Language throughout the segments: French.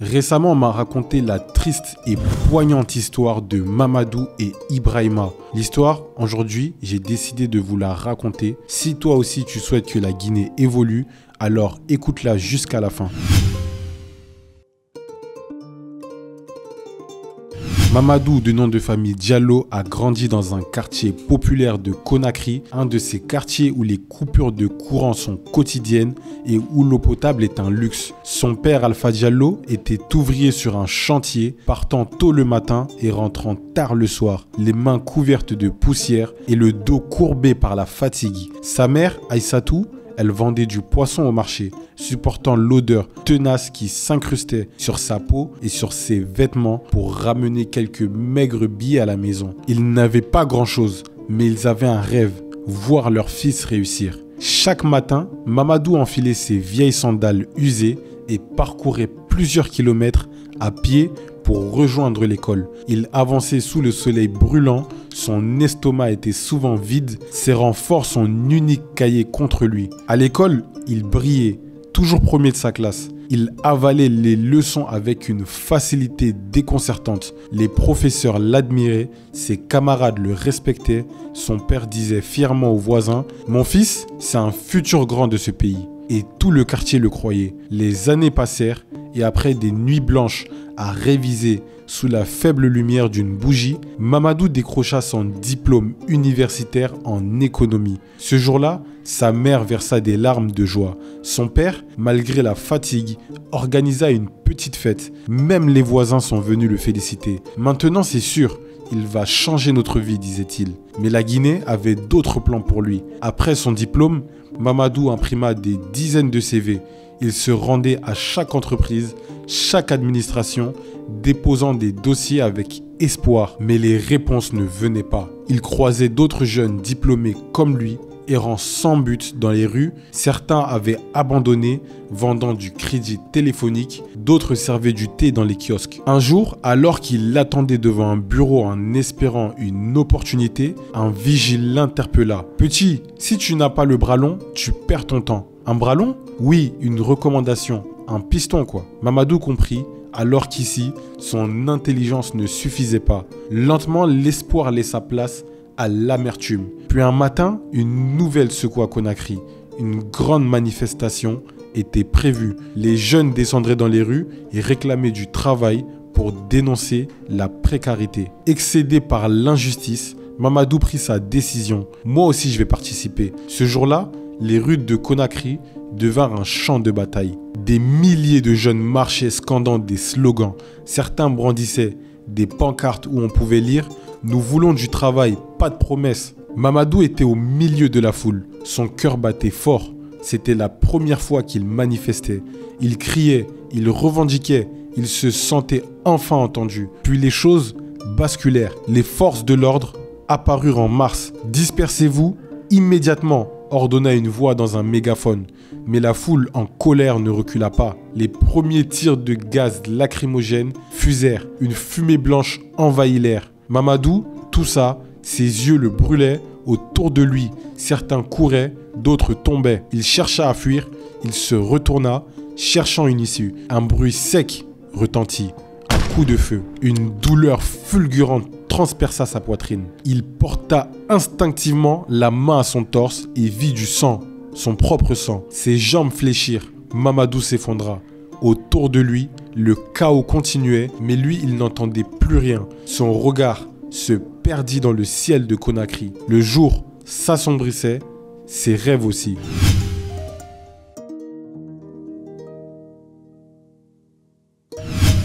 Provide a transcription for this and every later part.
Récemment, on m'a raconté la triste et poignante histoire de Mamadou et Ibrahima. L'histoire, aujourd'hui, j'ai décidé de vous la raconter. Si toi aussi tu souhaites que la Guinée évolue, alors écoute-la jusqu'à la fin. Mamadou, de nom de famille Diallo, a grandi dans un quartier populaire de Conakry, un de ces quartiers où les coupures de courant sont quotidiennes et où l'eau potable est un luxe. Son père Alpha Diallo était ouvrier sur un chantier, partant tôt le matin et rentrant tard le soir, les mains couvertes de poussière et le dos courbé par la fatigue. Sa mère, Aïssatou, elle vendait du poisson au marché, supportant l'odeur tenace qui s'incrustait sur sa peau et sur ses vêtements pour ramener quelques maigres billets à la maison. Ils n'avaient pas grand-chose, mais ils avaient un rêve, voir leur fils réussir. Chaque matin, Mamadou enfilait ses vieilles sandales usées et parcourait plusieurs kilomètres à pied pour rejoindre l'école. Il avançait sous le soleil brûlant, son estomac était souvent vide, serrant fort son unique cahier contre lui. À l'école, il brillait, toujours premier de sa classe. Il avalait les leçons avec une facilité déconcertante. Les professeurs l'admiraient, ses camarades le respectaient. Son père disait fièrement aux voisins « Mon fils, c'est un futur grand de ce pays ». Et tout le quartier le croyait. Les années passèrent et après des nuits blanches à réviser sous la faible lumière d'une bougie, Mamadou décrocha son diplôme universitaire en économie. Ce jour-là, sa mère versa des larmes de joie. Son père, malgré la fatigue, organisa une petite fête. Même les voisins sont venus le féliciter. Maintenant, c'est sûr, il va changer notre vie, disait-il. Mais la Guinée avait d'autres plans pour lui. Après son diplôme, Mamadou imprima des dizaines de CV. Il se rendait à chaque entreprise, chaque administration, déposant des dossiers avec espoir. Mais les réponses ne venaient pas. Il croisait d'autres jeunes diplômés comme lui, errant sans but dans les rues. Certains avaient abandonné, vendant du crédit téléphonique. D'autres servaient du thé dans les kiosques. Un jour, alors qu'il attendait devant un bureau en espérant une opportunité, un vigile l'interpella. « Petit, si tu n'as pas le bras long, tu perds ton temps. » « Un bras long ? Oui, une recommandation. Un piston, quoi. » Mamadou comprit, alors qu'ici, son intelligence ne suffisait pas. Lentement, l'espoir laissa place à l'amertume. Puis un matin, une nouvelle secoua Conakry. Une grande manifestation était prévue. Les jeunes descendraient dans les rues et réclamaient du travail pour dénoncer la précarité. Excédé par l'injustice, Mamadou prit sa décision. Moi aussi, je vais participer. Ce jour-là, les rues de Conakry devinrent un champ de bataille. Des milliers de jeunes marchaient scandant des slogans. Certains brandissaient des pancartes où on pouvait lire « Nous voulons du travail, pas de promesses ». Mamadou était au milieu de la foule. Son cœur battait fort. C'était la première fois qu'il manifestait. Il criait, il revendiquait, il se sentait enfin entendu. Puis les choses basculèrent. Les forces de l'ordre apparurent en mars. « Dispersez-vous immédiatement », ordonna une voix dans un mégaphone. Mais la foule en colère ne recula pas. Les premiers tirs de gaz lacrymogène fusèrent. Une fumée blanche envahit l'air. Mamadou, tout ça, ses yeux le brûlaient. Autour de lui, certains couraient, d'autres tombaient. Il chercha à fuir. Il se retourna, cherchant une issue. Un bruit sec retentit. Un coup de feu. Une douleur fulgurante transperça sa poitrine. Il porta instinctivement la main à son torse et vit du sang, son propre sang. Ses jambes fléchirent. Mamadou s'effondra. Autour de lui, le chaos continuait, mais lui, il n'entendait plus rien. Son regard se perdit dans le ciel de Conakry. Le jour s'assombrissait, ses rêves aussi.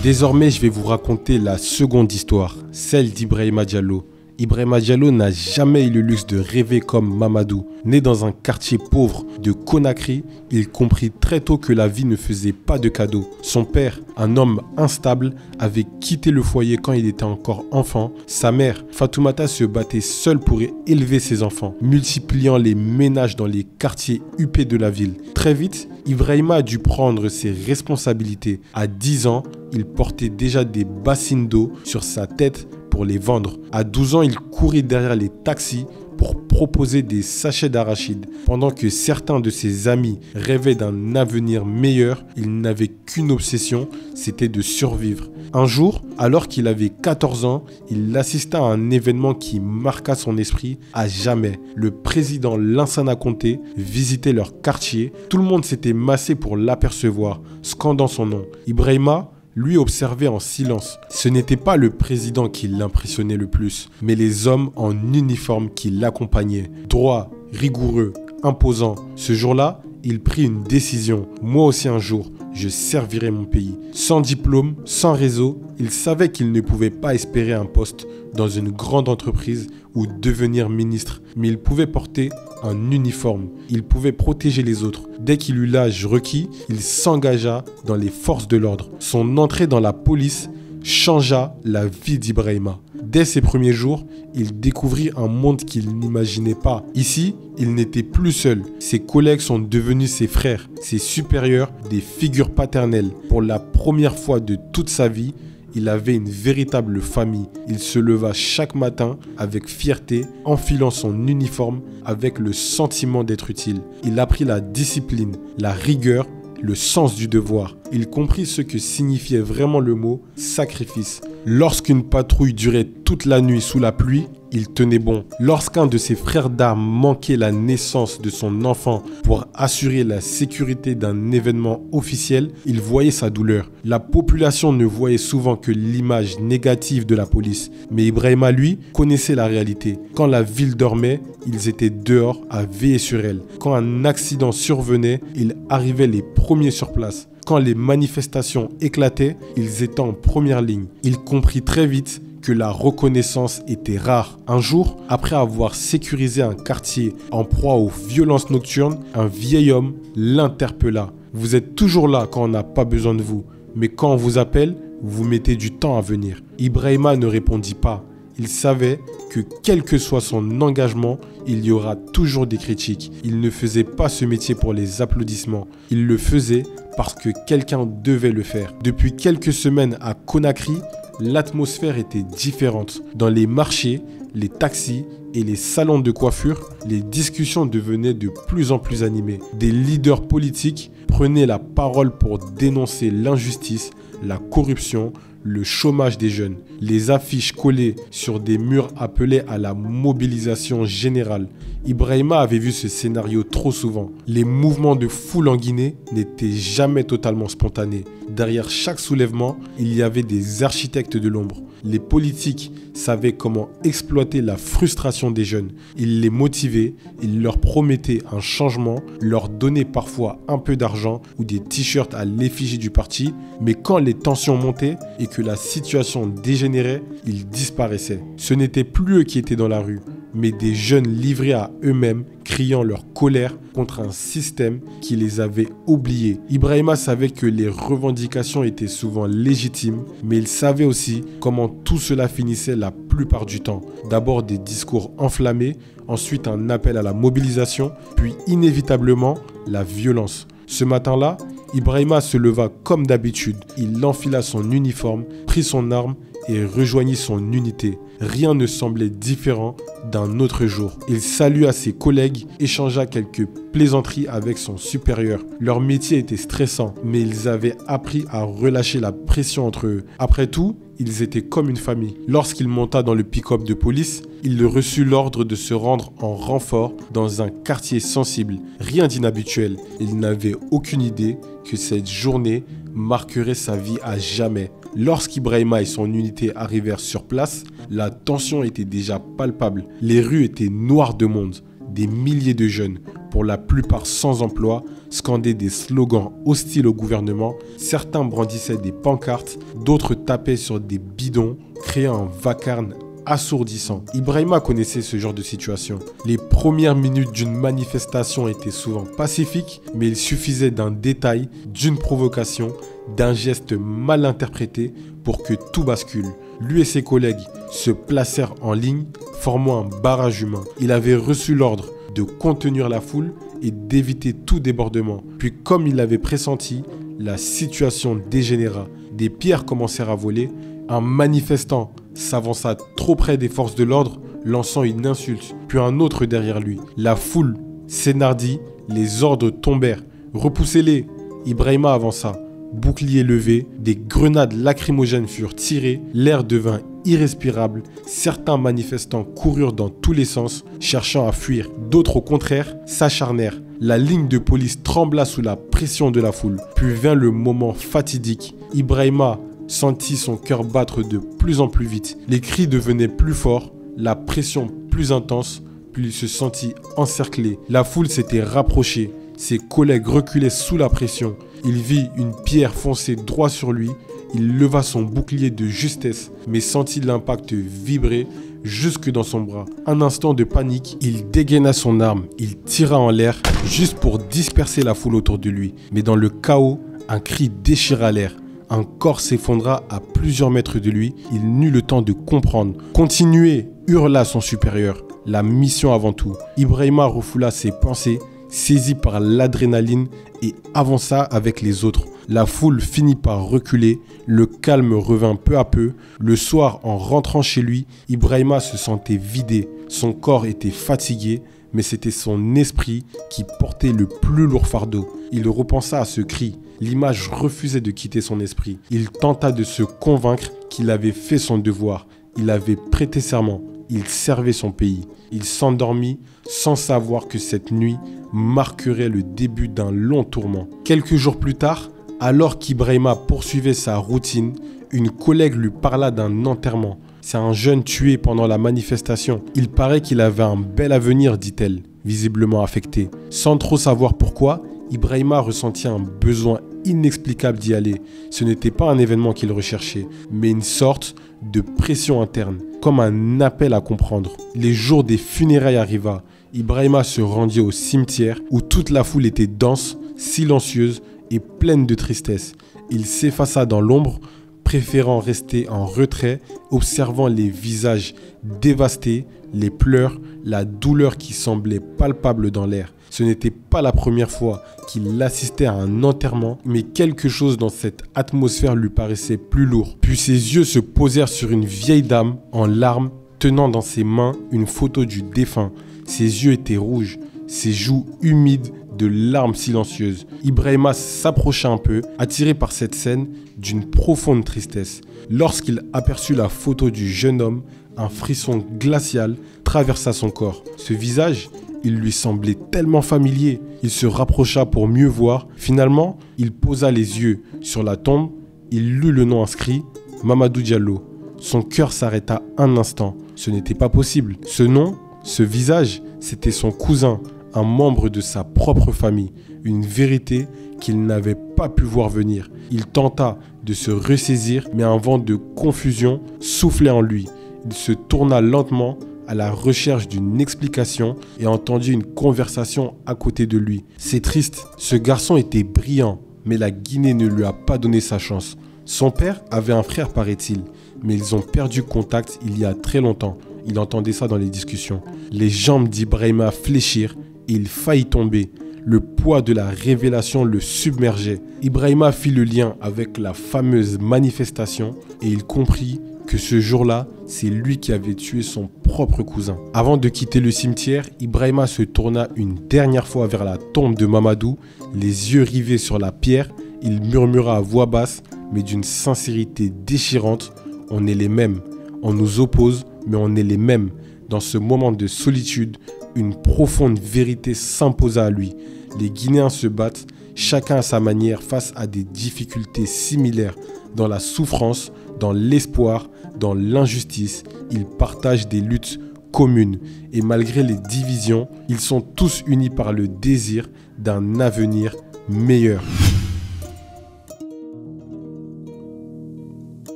Désormais, je vais vous raconter la seconde histoire, celle d'Ibrahima Diallo. Ibrahima Diallo n'a jamais eu le luxe de rêver comme Mamadou. Né dans un quartier pauvre de Conakry, il comprit très tôt que la vie ne faisait pas de cadeaux. Son père, un homme instable, avait quitté le foyer quand il était encore enfant. Sa mère, Fatoumata, se battait seule pour élever ses enfants, multipliant les ménages dans les quartiers huppés de la ville. Très vite, Ibrahima a dû prendre ses responsabilités. À 10 ans, il portait déjà des bassines d'eau sur sa tête pour les vendre. À 12 ans, il courait derrière les taxis pour proposer des sachets d'arachides. Pendant que certains de ses amis rêvaient d'un avenir meilleur, il n'avait qu'une obsession, c'était de survivre. Un jour, alors qu'il avait 14 ans, il assista à un événement qui marqua son esprit à jamais. Le président Lansana Conté visitait leur quartier. Tout le monde s'était massé pour l'apercevoir, scandant son nom. Ibrahima, lui, observait en silence. Ce n'était pas le président qui l'impressionnait le plus, mais les hommes en uniforme qui l'accompagnaient. Droit, rigoureux, imposant. Ce jour-là, il prit une décision. Moi aussi un jour, je servirai mon pays. Sans diplôme, sans réseau, il savait qu'il ne pouvait pas espérer un poste dans une grande entreprise ou devenir ministre. Mais il pouvait porter un uniforme. Il pouvait protéger les autres. Dès qu'il eut l'âge requis, il s'engagea dans les forces de l'ordre. Son entrée dans la police changea la vie d'Ibrahima. Dès ses premiers jours, il découvrit un monde qu'il n'imaginait pas. Ici, il n'était plus seul. Ses collègues sont devenus ses frères, ses supérieurs, des figures paternelles. Pour la première fois de toute sa vie, il avait une véritable famille. Il se leva chaque matin avec fierté, enfilant son uniforme avec le sentiment d'être utile. Il apprit la discipline, la rigueur, le sens du devoir. Il comprit ce que signifiait vraiment le mot sacrifice. Lorsqu'une patrouille durait toute la nuit sous la pluie, il tenait bon. Lorsqu'un de ses frères d'armes manquait la naissance de son enfant pour assurer la sécurité d'un événement officiel, il voyait sa douleur. La population ne voyait souvent que l'image négative de la police. Mais Ibrahima, lui, connaissait la réalité. Quand la ville dormait, ils étaient dehors à veiller sur elle. Quand un accident survenait, ils arrivaient les premiers sur place. Quand les manifestations éclataient, ils étaient en première ligne. Il comprit très vite que la reconnaissance était rare. Un jour, après avoir sécurisé un quartier en proie aux violences nocturnes, un vieil homme l'interpella. « Vous êtes toujours là quand on n'a pas besoin de vous, mais quand on vous appelle, vous mettez du temps à venir. » Ibrahima ne répondit pas. Il savait que quel que soit son engagement, il y aura toujours des critiques. Il ne faisait pas ce métier pour les applaudissements. Il le faisait parce que quelqu'un devait le faire. Depuis quelques semaines à Conakry, l'atmosphère était différente. Dans les marchés, les taxis et les salons de coiffure, les discussions devenaient de plus en plus animées. Des leaders politiques prenaient la parole pour dénoncer l'injustice, la corruption, le chômage des jeunes. Les affiches collées sur des murs appelaient à la mobilisation générale. Ibrahima avait vu ce scénario trop souvent. Les mouvements de foule en Guinée n'étaient jamais totalement spontanés. Derrière chaque soulèvement, il y avait des architectes de l'ombre. Les politiques savaient comment exploiter la frustration des jeunes. Ils les motivaient, ils leur promettaient un changement, leur donnaient parfois un peu d'argent ou des t-shirts à l'effigie du parti. Mais quand les tensions montaient et que la situation dégénérait, ils disparaissaient. Ce n'étaient plus eux qui étaient dans la rue, mais des jeunes livrés à eux-mêmes, criant leur colère contre un système qui les avait oubliés. Ibrahima savait que les revendications étaient souvent légitimes, mais il savait aussi comment tout cela finissait la plupart du temps. D'abord des discours enflammés, ensuite un appel à la mobilisation, puis inévitablement la violence. Ce matin-là, Ibrahima se leva comme d'habitude. Il enfila son uniforme, prit son arme et rejoignit son unité. Rien ne semblait différent d'un autre jour. Il salua ses collègues, échangea quelques plaisanteries avec son supérieur. Leur métier était stressant, mais ils avaient appris à relâcher la pression entre eux. Après tout, ils étaient comme une famille. Lorsqu'il monta dans le pick-up de police, il reçut l'ordre de se rendre en renfort dans un quartier sensible. Rien d'inhabituel. Il n'avait aucune idée que cette journée marquerait sa vie à jamais. Lorsqu'Ibrahima et son unité arrivèrent sur place, la tension était déjà palpable. Les rues étaient noires de monde. Des milliers de jeunes, pour la plupart sans emploi, scandaient des slogans hostiles au gouvernement. Certains brandissaient des pancartes, d'autres tapaient sur des bidons, créant un vacarme assourdissant. Ibrahima connaissait ce genre de situation. Les premières minutes d'une manifestation étaient souvent pacifiques, mais il suffisait d'un détail, d'une provocation, d'un geste mal interprété pour que tout bascule. Lui et ses collègues se placèrent en ligne, formant un barrage humain. Il avait reçu l'ordre de contenir la foule et d'éviter tout débordement. Puis, comme il l'avait pressenti, la situation dégénéra. Des pierres commencèrent à voler. Un manifestant s'avança trop près des forces de l'ordre. lançant une insulte, puis un autre derrière lui. La foule s'énardit, les ordres tombèrent. Repoussez-les. Ibrahima avança. Bouclier levé, des grenades lacrymogènes furent tirées, l'air devint irrespirable, certains manifestants coururent dans tous les sens, cherchant à fuir. D'autres au contraire s'acharnèrent. La ligne de police trembla sous la pression de la foule. Puis vint le moment fatidique. Ibrahima sentit son cœur battre de plus en plus vite. Les cris devenaient plus forts, la pression plus intense, puis il se sentit encerclé. La foule s'était rapprochée. Ses collègues reculaient sous la pression. Il vit une pierre foncer droit sur lui. Il leva son bouclier de justesse, mais sentit l'impact vibrer jusque dans son bras. Un instant de panique, il dégaina son arme. Il tira en l'air, juste pour disperser la foule autour de lui. Mais dans le chaos, un cri déchira l'air. Un corps s'effondra à plusieurs mètres de lui. Il n'eut le temps de comprendre. « Continuez !» hurla son supérieur. La mission avant tout. Ibrahima refoula ses pensées, saisi par l'adrénaline, et avança avec les autres. La foule finit par reculer, le calme revint peu à peu. Le soir, en rentrant chez lui, Ibrahima se sentait vidé. Son corps était fatigué, mais c'était son esprit qui portait le plus lourd fardeau. Il repensa à ce cri. L'image refusait de quitter son esprit. Il tenta de se convaincre qu'il avait fait son devoir. Il avait prêté serment. Il servait son pays. Il s'endormit sans savoir que cette nuit marquerait le début d'un long tourment. Quelques jours plus tard, alors qu'Ibrahima poursuivait sa routine, une collègue lui parla d'un enterrement. C'est un jeune tué pendant la manifestation. Il paraît qu'il avait un bel avenir, dit-elle, visiblement affectée. Sans trop savoir pourquoi, Ibrahima ressentit un besoin inexplicable d'y aller. Ce n'était pas un événement qu'il recherchait, mais une sorte de pression interne, comme un appel à comprendre. Les jours des funérailles arriva. Ibrahima se rendit au cimetière où toute la foule était dense, silencieuse et pleine de tristesse. Il s'effaça dans l'ombre, préférant rester en retrait, observant les visages dévastés, les pleurs, la douleur qui semblait palpable dans l'air. Ce n'était pas la première fois qu'il assistait à un enterrement, mais quelque chose dans cette atmosphère lui paraissait plus lourd. Puis ses yeux se posèrent sur une vieille dame en larmes, tenant dans ses mains une photo du défunt. Ses yeux étaient rouges, ses joues humides de larmes silencieuses. Ibrahima s'approcha un peu, attiré par cette scène d'une profonde tristesse. Lorsqu'il aperçut la photo du jeune homme, un frisson glacial traversa son corps. Ce visage, il lui semblait tellement familier. Il se rapprocha pour mieux voir. Finalement, il posa les yeux sur la tombe. Il lut le nom inscrit, Mamadou Diallo. Son cœur s'arrêta un instant. Ce n'était pas possible. Ce nom, ce visage, c'était son cousin, un membre de sa propre famille. Une vérité qu'il n'avait pas pu voir venir. Il tenta de se ressaisir, mais un vent de confusion soufflait en lui. Il se tourna lentement à la recherche d'une explication et entendit une conversation à côté de lui. C'est triste, ce garçon était brillant, mais la Guinée ne lui a pas donné sa chance. Son père avait un frère, paraît-il, mais ils ont perdu contact il y a très longtemps. Il entendait ça dans les discussions. Les jambes d'Ibrahima fléchirent et il faillit tomber. Le poids de la révélation le submergeait. Ibrahima fit le lien avec la fameuse manifestation et il comprit que ce jour-là, c'est lui qui avait tué son propre cousin. Avant de quitter le cimetière, Ibrahima se tourna une dernière fois vers la tombe de Mamadou, les yeux rivés sur la pierre. Il murmura à voix basse, mais d'une sincérité déchirante, « On est les mêmes. On nous oppose, mais on est les mêmes. » Dans ce moment de solitude, une profonde vérité s'imposa à lui. Les Guinéens se battent, chacun à sa manière, face à des difficultés similaires. Dans la souffrance, dans l'espoir, dans l'injustice, ils partagent des luttes communes. Et malgré les divisions, ils sont tous unis par le désir d'un avenir meilleur.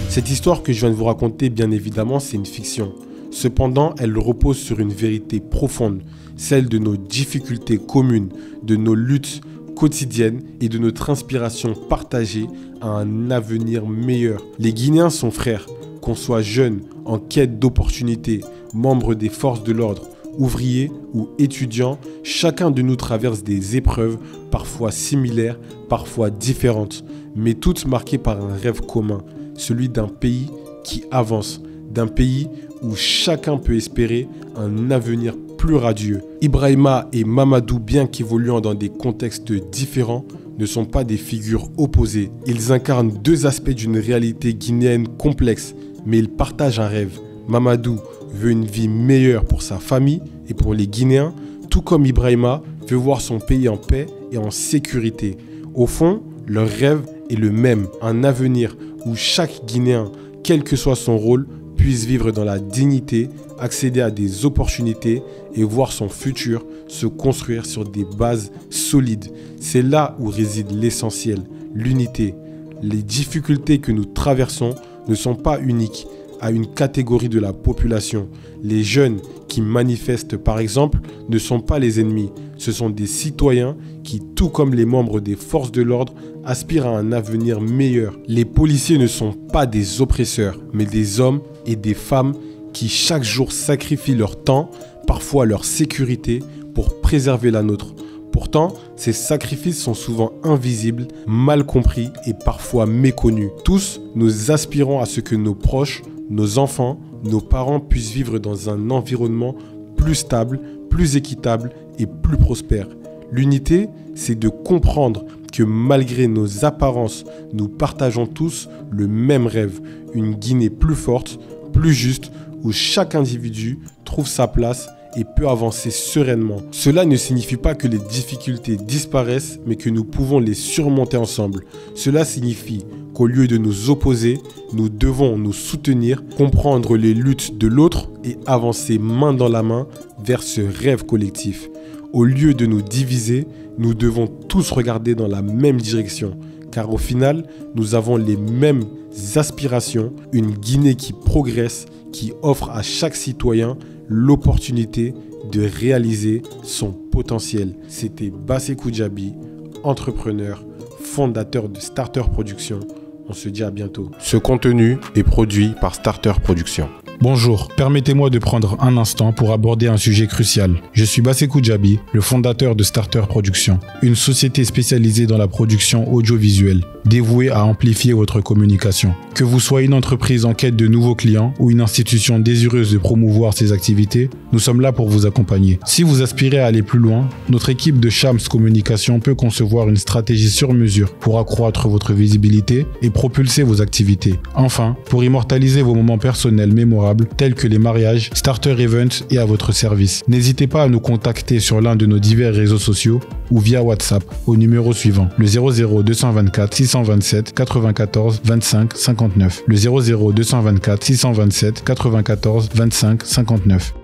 Cette histoire que je viens de vous raconter, bien évidemment, c'est une fiction. Cependant, elle repose sur une vérité profonde, celle de nos difficultés communes, de nos luttes quotidiennes et de notre inspiration partagée à un avenir meilleur. Les Guinéens sont frères, qu'on soit jeunes, en quête d'opportunités, membres des forces de l'ordre, ouvriers ou étudiants, chacun de nous traverse des épreuves parfois similaires, parfois différentes, mais toutes marquées par un rêve commun, celui d'un pays qui avance, d'un pays où chacun peut espérer un avenir plus radieux. Ibrahima et Mamadou, bien qu'évoluant dans des contextes différents, ne sont pas des figures opposées. Ils incarnent deux aspects d'une réalité guinéenne complexe, mais ils partagent un rêve. Mamadou veut une vie meilleure pour sa famille et pour les Guinéens, tout comme Ibrahima veut voir son pays en paix et en sécurité. Au fond, leur rêve est le même, un avenir où chaque Guinéen, quel que soit son rôle, puisse vivre dans la dignité, accéder à des opportunités et voir son futur se construire sur des bases solides. C'est là où réside l'essentiel, l'unité. Les difficultés que nous traversons ne sont pas uniques à une catégorie de la population. Les jeunes qui manifestent par exemple ne sont pas les ennemis. Ce sont des citoyens qui, tout comme les membres des forces de l'ordre, aspirent à un avenir meilleur. Les policiers ne sont pas des oppresseurs, mais des hommes et des femmes qui chaque jour sacrifient leur temps, parfois leur sécurité, pour préserver la nôtre. Pourtant, ces sacrifices sont souvent invisibles, mal compris et parfois méconnus. Tous, nous aspirons à ce que nos proches, nos enfants, nos parents puissent vivre dans un environnement plus stable, plus équitable et plus prospère. L'unité, c'est de comprendre que malgré nos apparences, nous partageons tous le même rêve, une Guinée plus forte, plus juste, où chaque individu trouve sa place et peut avancer sereinement. Cela ne signifie pas que les difficultés disparaissent, mais que nous pouvons les surmonter ensemble. Cela signifie qu'au lieu de nous opposer, nous devons nous soutenir, comprendre les luttes de l'autre et avancer main dans la main vers ce rêve collectif. Au lieu de nous diviser, nous devons tous regarder dans la même direction, car au final, nous avons les mêmes aspirations, une Guinée qui progresse, qui offre à chaque citoyen l'opportunité de réaliser son potentiel. C'était Bassekou Djabi, entrepreneur, fondateur de Starter Production. On se dit à bientôt. Ce contenu est produit par Starter Production. Bonjour, permettez-moi de prendre un instant pour aborder un sujet crucial. Je suis Bassekou Djabi, le fondateur de Starter Production, une société spécialisée dans la production audiovisuelle, dévouée à amplifier votre communication. Que vous soyez une entreprise en quête de nouveaux clients ou une institution désireuse de promouvoir ses activités, nous sommes là pour vous accompagner. Si vous aspirez à aller plus loin, notre équipe de Shams Communication peut concevoir une stratégie sur mesure pour accroître votre visibilité et propulser vos activités. Enfin, pour immortaliser vos moments personnels mémorables tels que les mariages, Starter Events est à votre service. N'hésitez pas à nous contacter sur l'un de nos divers réseaux sociaux ou via WhatsApp au numéro suivant, le 00 224 627 94 25 59. Le 00 224 627 94 25 59.